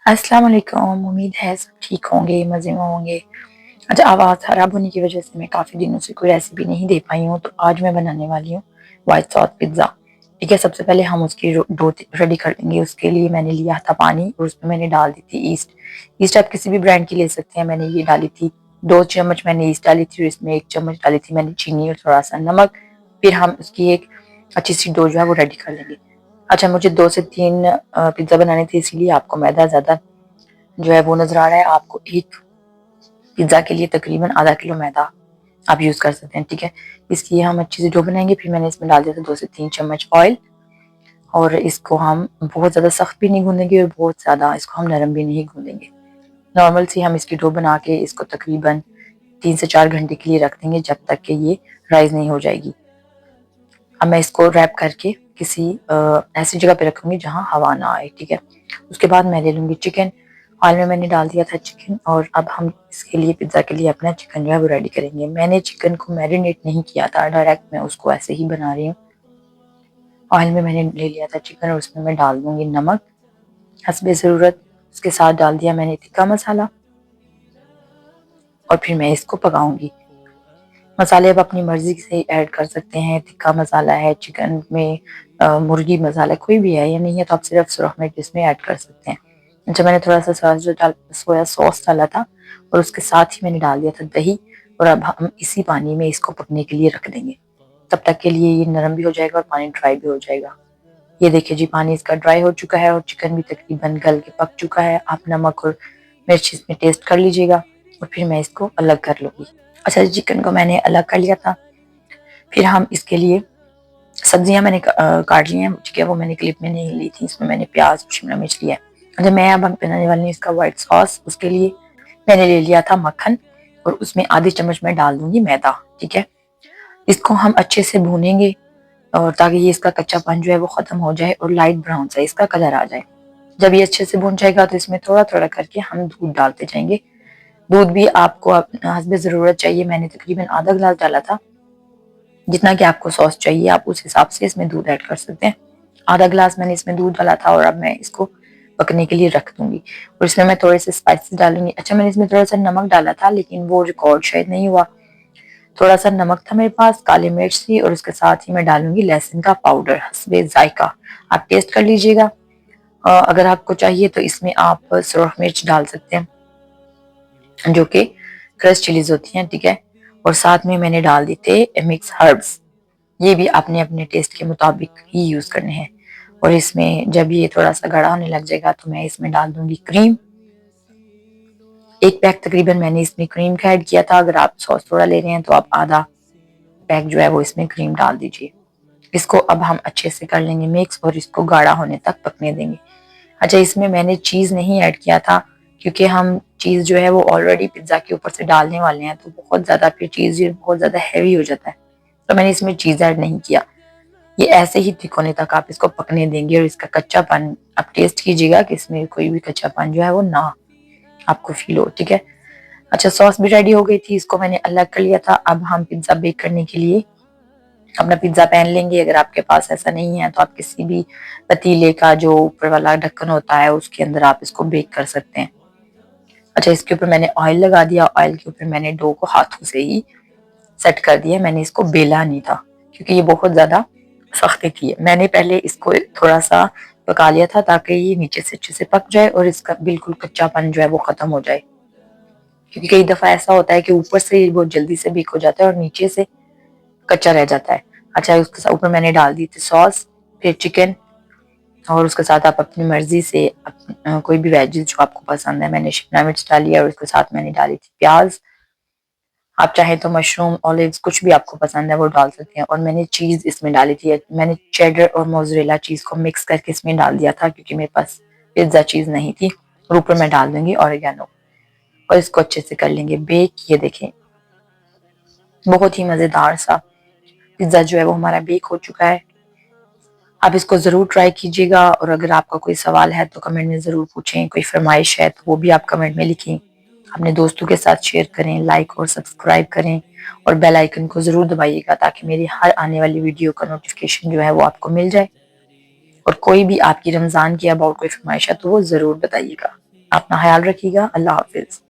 अस्सलाम वालेकुम। उम्मीद है सब ठीक होंगे, मज़े में होंगे। अच्छा, आवाज़ ख़राब होने की वज़ह से मैं काफ़ी दिनों से कोई रेसिपी नहीं दे पाई हूँ, तो आज मैं बनाने वाली हूँ व्हाइट सॉस पिज़्ज़ा। ठीक है, सबसे पहले हम उसकी डो रेडी कर लेंगे। उसके लिए मैंने लिया था पानी और उसमें मैंने डाल दी थी ईस्ट। ईस्ट आप किसी भी ब्रांड की ले सकते हैं। मैंने ये डाली थी 2 चम्मच मैंने ईस्ट डाली थी और इसमें 1 चम्मच डाली थी मैंने चीनी और थोड़ा-सा नमक। फिर हम उसकी एक अच्छी-सी डो जो है वो रेडी कर लेंगे। अच्छा, मुझे 2 से 3 पिज़्ज़ा बनाने थे, इसीलिए आपको मैदा ज़्यादा जो है वो नज़र आ रहा है। आपको एक पिज़्ज़ा के लिए तकरीबन आधा किलो मैदा आप यूज़ कर सकते हैं, ठीक है। इसकी हम अच्छी सी डो बनाएंगे। फिर मैंने इसमें डाल दिया था 2 से 3 चम्मच ऑयल और इसको हम बहुत ज़्यादा सख्त भी नहीं गूँधेंगे और बहुत ज़्यादा इसको हम नरम भी नहीं गूँधेंगे। नॉर्मल सी हम इसकी डो बना के इसको तकरीबन 3 से 4 घंटे के लिए रख देंगे, जब तक कि ये राइज़ नहीं हो जाएगी। अब मैं इसको रैप करके किसी ऐसी जगह पे रखूँगी जहाँ हवा ना आए, ठीक है। उसके बाद मैं ले लूँगी चिकन। ऑयल में मैंने डाल दिया था चिकन और अब हम इसके लिए पिज़्ज़ा के लिए अपना चिकन जो है वो रेडी करेंगे। मैंने चिकन को मैरिनेट नहीं किया था, डायरेक्ट मैं उसको ऐसे ही बना रही हूँ। ऑयल में मैंने ले लिया था चिकन और उसमें मैं डाल दूँगी नमक हस्बे ज़रूरत। उसके साथ डाल दिया मैंने तिक्का मसाला और फिर मैं इसको पकाऊँगी। मसाले आप अपनी मर्ज़ी से ऐड कर सकते हैं। तिक्का मसाला है, चिकन में मुर्गी मसाला कोई भी है, या नहीं है तो आप सिर्फ सुरख मिर्च इसमें ऐड कर सकते हैं। अच्छा, मैंने थोड़ा-सा सोया सॉस डाला था और उसके साथ ही मैंने डाल दिया था दही और अब हम इसी पानी में इसको पकने के लिए रख देंगे। तब तक के लिए ये नरम भी हो जाएगा और पानी ड्राई भी हो जाएगा। ये देखिए जी, पानी इसका ड्राई हो चुका है और चिकन भी तकरीबन गल के पक चुका है। आप नमक और मिर्च इसमें टेस्ट कर लीजिएगा और फिर मैं इसको अलग कर लूँगी। अच्छा, चिकन को मैंने अलग कर लिया था। फिर हम इसके लिए सब्जियाँ मैंने काट ली हैं, ठीक है, वो मैंने क्लिप में नहीं ली थी। इसमें मैंने प्याज और शिमला मिर्च लिया है। अच्छा, मैं अब बनाने वाली हूँ इसका व्हाइट सॉस। उसके लिए मैंने ले लिया था मक्खन और उसमें आधी चम्मच मैं डाल दूंगी मैदा, ठीक है। इसको हम अच्छे से भूनेंगे और ताकि ये इसका कच्चापन जो है वो खत्म हो जाए और लाइट ब्राउन सा इसका कलर आ जाए। जब ये अच्छे से भून जाएगा तो इसमें थोड़ा थोड़ा करके हम दूध डालते जाएंगे। दूध भी आपको हस्बे ज़रूरत चाहिए। मैंने तकरीबन आधा गिलास डाला था। जितना कि आपको सॉस चाहिए आप उस हिसाब से इसमें दूध ऐड कर सकते हैं। आधा गिलास मैंने इसमें दूध डाला था और अब मैं इसको पकने के लिए रख दूंगी और इसमें मैं थोड़े से स्पाइसेस डालूंगी। अच्छा, मैंने इसमें थोड़ा सा नमक डाला था लेकिन वो रिकॉर्ड शायद नहीं हुआ। थोड़ा सा नमक था मेरे पास, काली मिर्च थी और उसके साथ ही मैं डालूंगी लहसुन का पाउडर हस्बे जायका। आप टेस्ट कर लीजिएगा। अगर आपको चाहिए तो इसमें आप सुरख मिर्च डाल सकते हैं, जो कि क्रश चिलीज होती हैं, ठीक है। और साथ में मैंने डाल दी थे मिक्स हर्ब्स। ये भी अपने अपने टेस्ट के मुताबिक ही यूज करने हैं। और इसमें जब ये थोड़ा सा गाढ़ा होने लग जाएगा तो मैं इसमें डाल दूंगी क्रीम। 1 पैक तकरीबन मैंने इसमें क्रीम का ऐड किया था। अगर आप सॉस थोड़ा ले रहे हैं तो आप आधा पैक जो है वो इसमें क्रीम डाल दीजिए। इसको अब हम अच्छे से कर लेंगे मिक्स और इसको गाढ़ा होने तक पकने देंगे। अच्छा, इसमें मैंने चीज़ नहीं ऐड किया था क्योंकि हम चीज़ जो है वो ऑलरेडी पिज़्ज़ा के ऊपर से डालने वाले हैं, तो बहुत ज़्यादा फिर चीज़ ये बहुत ज़्यादा हैवी हो जाता है, तो मैंने इसमें चीज़ ऐड नहीं किया। ये ऐसे ही थिक होने तक आप इसको पकने देंगे और इसका कच्चापन आप टेस्ट कीजिएगा कि इसमें कोई भी कच्चापन जो है वो ना आपको फील हो, ठीक है। अच्छा, सॉस भी रेडी हो गई थी, इसको मैंने अलग कर लिया था। अब हम पिज़्ज़ा बेक करने के लिए अपना पिज़्ज़ा पैन लेंगे। अगर आपके पास ऐसा नहीं है तो आप किसी भी पतीले का जो ऊपर वाला ढक्कन होता है उसके अंदर आप इसको बेक कर सकते हैं। अच्छा, इसके ऊपर मैंने ऑयल लगा दिया। ऑयल के ऊपर मैंने डो को हाथों से ही सेट कर दिया। मैंने इसको बेला नहीं था क्योंकि ये बहुत ज़्यादा सख्त थी। मैंने पहले इसको थोड़ा सा पका लिया था ताकि ये नीचे से अच्छे से पक जाए और इसका बिल्कुल कच्चापन जो है वो खत्म हो जाए, क्योंकि कई दफ़ा ऐसा होता है कि ऊपर से ये बहुत जल्दी से बेक हो जाता है और नीचे से कच्चा रह जाता है। अच्छा, उसके ऊपर मैंने डाल दी थी सॉस, फिर चिकन और उसके साथ आप अपनी मर्जी से कोई भी वेजिस जो आपको पसंद है। मैंने शिमला मिर्च डाली है और उसके साथ मैंने डाली थी प्याज। आप चाहें तो मशरूम, ऑलिव्स कुछ भी आपको पसंद है वो डाल सकते हैं। और मैंने चीज़ इसमें डाली थी। मैंने चेडर और मोज़रेला चीज़ को मिक्स करके इसमें डाल दिया था क्योंकि मेरे पास पिज़्ज़ा चीज़ नहीं थी। और ऊपर मैं डाल दूंगी ऑरिगेनो और इसको अच्छे से कर लेंगे बेक। ये देखें, बहुत ही मज़ेदार सा पिज़्ज़ा जो है वो हमारा बेक हो चुका है। आप इसको ज़रूर ट्राई कीजिएगा और अगर आपका कोई सवाल है तो कमेंट में ज़रूर पूछें, कोई फरमाइश है तो वो भी आप कमेंट में लिखें। अपने दोस्तों के साथ शेयर करें, लाइक और सब्सक्राइब करें और बेल आइकन को ज़रूर दबाइएगा ताकि मेरी हर आने वाली वीडियो का नोटिफिकेशन जो है वो आपको मिल जाए। और कोई भी आपकी रमज़ान की अबाउट कोई फरमाइश है तो वो ज़रूर बताइएगा। अपना ख्याल रखिएगा। अल्लाह हाफिज।